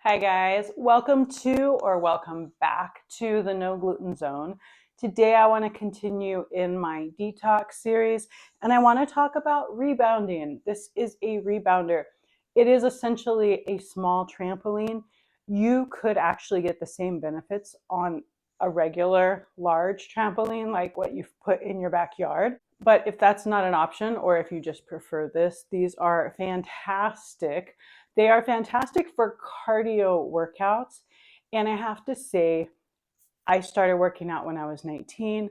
Hi guys, welcome back to the No Gluten Zone. Today I want to continue in my detox series and I want to talk about rebounding. This is a rebounder. It is essentially a small trampoline. You could actually get the same benefits on a regular large trampoline like what you've put in your backyard. But if that's not an option, or if you just prefer this, these are fantastic. They are fantastic for cardio workouts. And I have to say, I started working out when I was 19,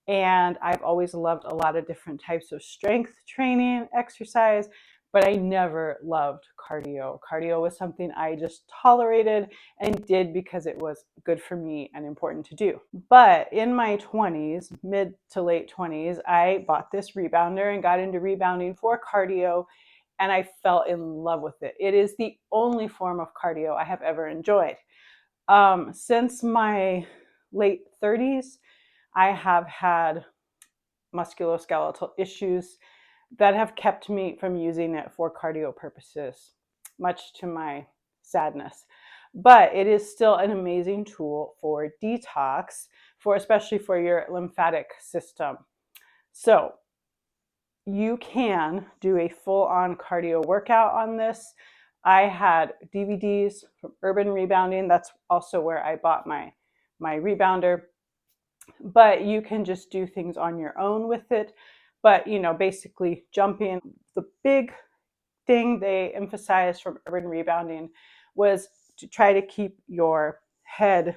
and I've always loved a lot of different types of strength training, exercise, but I never loved cardio. Cardio was something I just tolerated and did because it was good for me and important to do. But in my 20s, mid to late 20s, I bought this rebounder and got into rebounding for cardio, and I fell in love with it. It is the only form of cardio I have ever enjoyed. Since my late 30s, I have had musculoskeletal issues that have kept me from using it for cardio purposes, much to my sadness. But it is still an amazing tool for detox, especially for your lymphatic system. So you can do a full-on cardio workout on this. I had DVDs from Urban Rebounding. That's also where I bought my rebounder. But you can just do things on your own with it. But, basically jumping. The big thing they emphasized from Urban Rebounding was to try to keep your head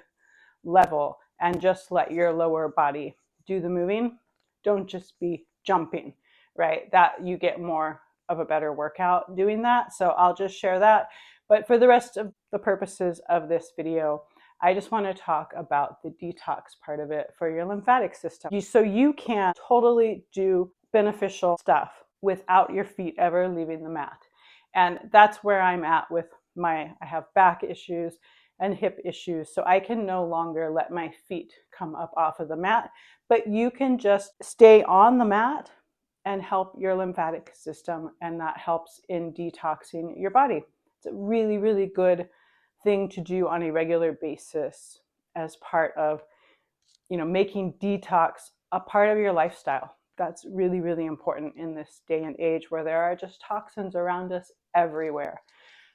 level and just let your lower body do the moving. Don't just be jumping, right? That you get more of a better workout doing that. So I'll just share that. But for the rest of the purposes of this video, I just want to talk about the detox part of it for your lymphatic system. So you can totally do beneficial stuff without your feet ever leaving the mat. And that's where I'm at with I have back issues and hip issues. So I can no longer let my feet come up off of the mat, but you can just stay on the mat and help your lymphatic system. And that helps in detoxing your body. It's a really, really good thing to do on a regular basis as part of, making detox a part of your lifestyle. That's really, really important in this day and age where there are just toxins around us everywhere.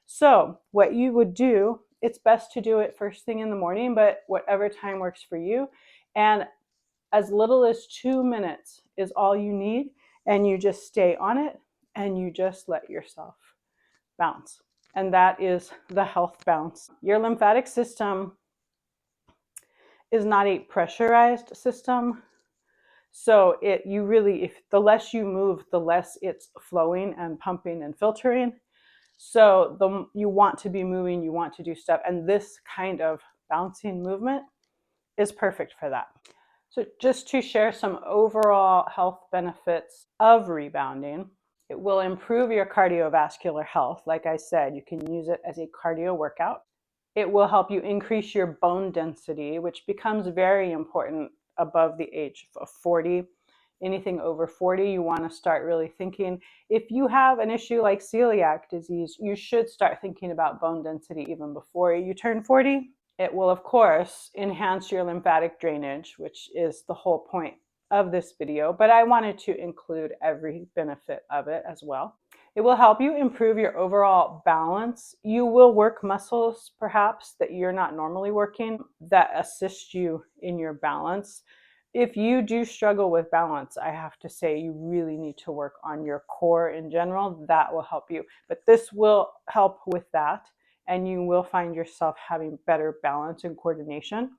So what you would do, it's best to do it first thing in the morning, but whatever time works for you. And as little as 2 minutes is all you need. And you just stay on it and you just let yourself bounce. And that is the health bounce. Your lymphatic system is not a pressurized system. So if the less you move, the less it's flowing and pumping and filtering. So you want to be moving, you want to do stuff. And this kind of bouncing movement is perfect for that. So just to share some overall health benefits of rebounding, it will improve your cardiovascular health. Like I said, you can use it as a cardio workout. It will help you increase your bone density, which becomes very important above the age of 40. Anything over 40, you want to start really thinking. If you have an issue like celiac disease, you should start thinking about bone density even before you turn 40. It will, of course, enhance your lymphatic drainage, which is the whole point of this video, but I wanted to include every benefit of it as well. It will help you improve your overall balance. You will work muscles, perhaps, that you're not normally working that assist you in your balance. If you do struggle with balance, I have to say you really need to work on your core in general. That will help you. But this will help with that, and you will find yourself having better balance and coordination.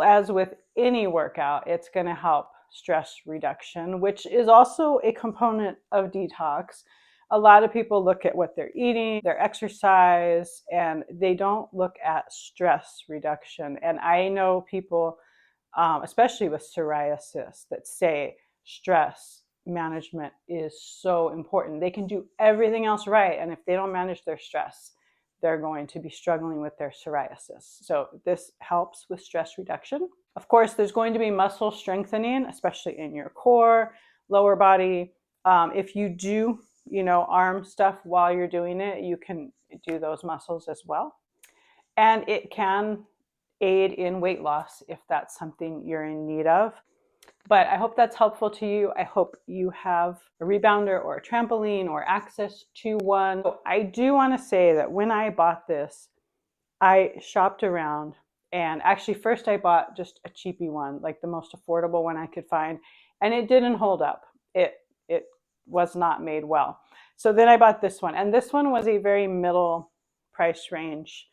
As with any workout, it's going to help stress reduction, which is also a component of detox. A lot of people look at what they're eating, their exercise, and they don't look at stress reduction. And I know people, especially with psoriasis, that say stress management is so important. They can do everything else right, and if they don't manage their stress, they're going to be struggling with their psoriasis. So this helps with stress reduction. Of course, there's going to be muscle strengthening, especially in your core, lower body. If you do, arm stuff while you're doing it, you can do those muscles as well. and it can aid in weight loss if that's something you're in need of. But I hope that's helpful to you. I hope you have a rebounder or a trampoline or access to one. I do want to say that when I bought this, I shopped around, and actually first I bought just a cheapy one, like the most affordable one I could find, and it didn't hold up. It was not made well. So then I bought this one, and this one was a very middle price range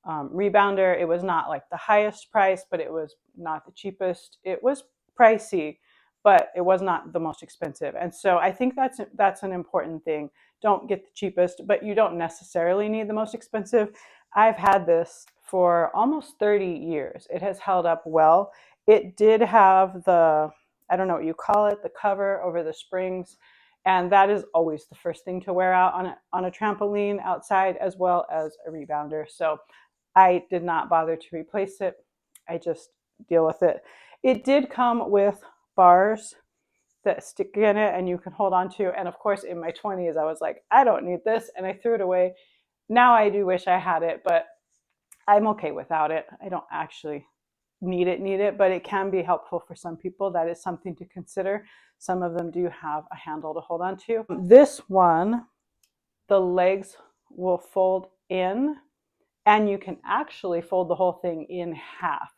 rebounder. It was not like the highest price, but it was not the cheapest. It was pricey, but it was not the most expensive. And so I think that's an important thing. Don't get the cheapest, but you don't necessarily need the most expensive. I've had this for almost 30 years. It has held up well. It did have the, I don't know what you call it, the cover over the springs. And that is always the first thing to wear out on a trampoline outside, as well as a rebounder. So I did not bother to replace it. I just deal with it. It did come with bars that stick in it and you can hold on to. And of course, in my 20s, I was like, I don't need this, and I threw it away. Now I do wish I had it, but I'm okay without it. I don't actually need it, but it can be helpful for some people. That is something to consider. Some of them do have a handle to hold on to. This one, the legs will fold in, and you can actually fold the whole thing in half.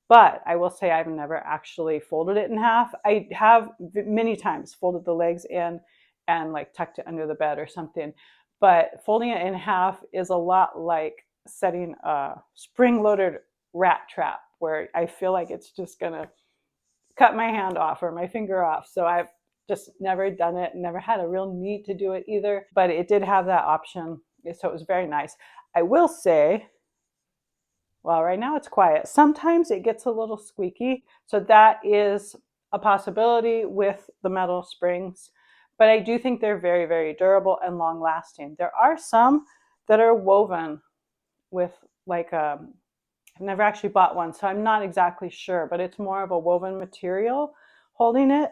But I will say I've never actually folded it in half. I have many times folded the legs in and like tucked it under the bed or something. But folding it in half is a lot like setting a spring-loaded rat trap, where I feel like it's just gonna cut my hand off or my finger off. So I've just never done it, never had a real need to do it either. But it did have that option, so it was very nice. I will say, well, right now it's quiet. Sometimes it gets a little squeaky. So that is a possibility with the metal springs. But I do think they're very, very durable and long lasting. There are some that are woven with like I've never actually bought one, so I'm not exactly sure, but it's more of a woven material holding it.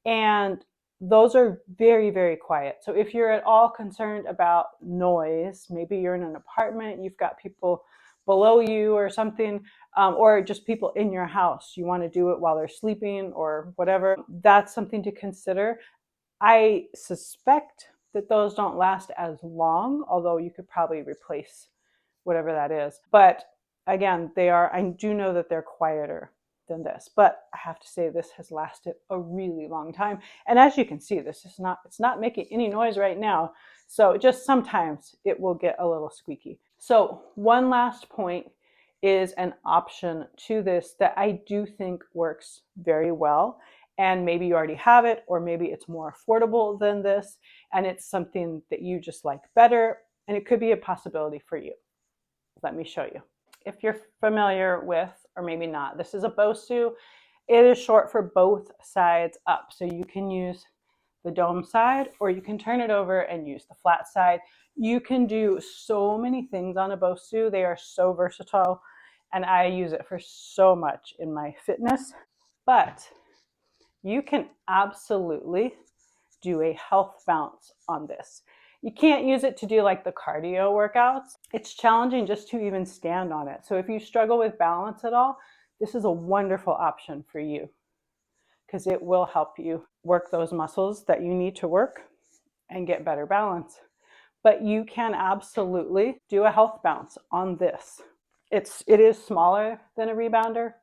And those are very, very quiet. So if you're at all concerned about noise, maybe you're in an apartment, you've got people below you or something, or just people in your house, you want to do it while they're sleeping or whatever, that's something to consider. I suspect that those don't last as long, although you could probably replace whatever that is. But again, I do know that they're quieter than this, but I have to say this has lasted a really long time. And as you can see, it's not making any noise right now. So just sometimes it will get a little squeaky. So one last point is an option to this that I do think works very well. And maybe you already have it, or maybe it's more affordable than this, and it's something that you just like better, and it could be a possibility for you. Let me show you. If you're familiar with, or maybe not, this is a Bosu. It is short for both sides up. So you can use the dome side, or you can turn it over and use the flat side. You can do so many things on a Bosu. They are so versatile, and I use it for so much in my fitness. But you can absolutely do a health bounce on this. You can't use it to do like the cardio workouts. It's challenging just to even stand on it. So if you struggle with balance at all, this is a wonderful option for you, because it will help you work those muscles that you need to work and get better balance. But you can absolutely do a health bounce on this. It is smaller than a rebounder.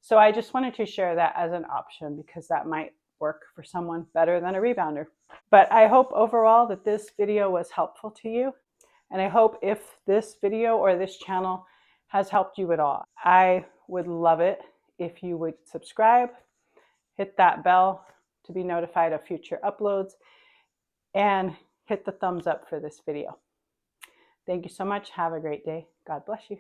So I just wanted to share that as an option, because that might work for someone better than a rebounder. But I hope overall that this video was helpful to you. And I hope if this video or this channel has helped you at all, I would love it if you would subscribe, hit that bell to be notified of future uploads, and hit the thumbs up for this video. Thank you so much. Have a great day. God bless you.